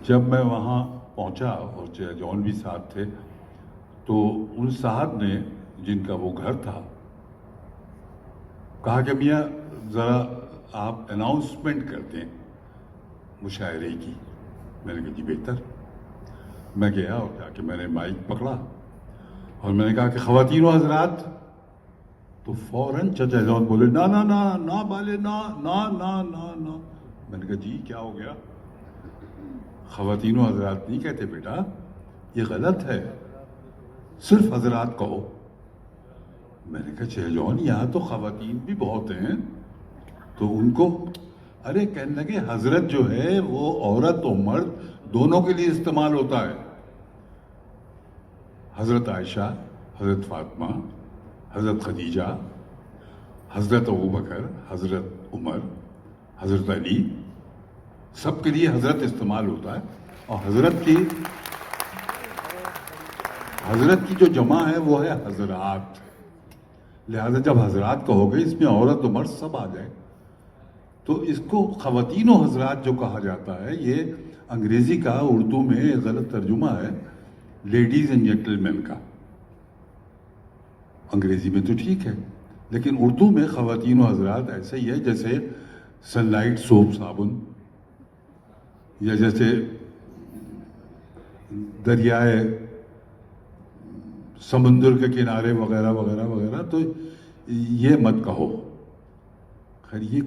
جب میں وہاں پہنچا اور جون بھی ساتھ تھے تو ان صاحب نے جن کا وہ گھر تھا کہا کہ میاں ذرا آپ اناؤنسمنٹ کر دیں مشاعرے کی. میں نے کہا جی بہتر. میں گیا اور جا کے میں نے مائک پکڑا اور میں نے کہا کہ خواتین و حضرات, تو فوراً چچا جون بولے نا نا نا نا بالے نا نا نا نا نا. میں نے کہا جی کیا ہو گیا؟ خواتین و حضرات نہیں کہتے بیٹا, یہ غلط ہے, صرف حضرات کہو. میں نے کہا چچا جون یہاں تو خواتین بھی بہت ہیں تو ان کو, ارے کہنے لگے حضرت جو ہے وہ عورت و مرد دونوں کے لیے استعمال ہوتا ہے. حضرت عائشہ, حضرت فاطمہ, حضرت خدیجہ, حضرت ابوبکر, حضرت عمر, حضرت علی, سب کے لیے حضرت استعمال ہوتا ہے. اور حضرت کی جو جمع ہے وہ ہے حضرات. لہذا جب حضرات کہو گے اس میں عورت و مرد سب آ جائے. تو اس کو خواتین و حضرات جو کہا جاتا ہے یہ انگریزی کا اردو میں غلط ترجمہ ہے لیڈیز اینڈ جینٹل مین کا. انگریزی میں تو ٹھیک ہے لیکن اردو میں خواتین و حضرات ایسے ہی ہے جیسے سن لائٹ سوپ صابن, یا جیسے دریائے سمندر کے کنارے وغیرہ وغیرہ وغیرہ. تو یہ مت کہو. خیر یہ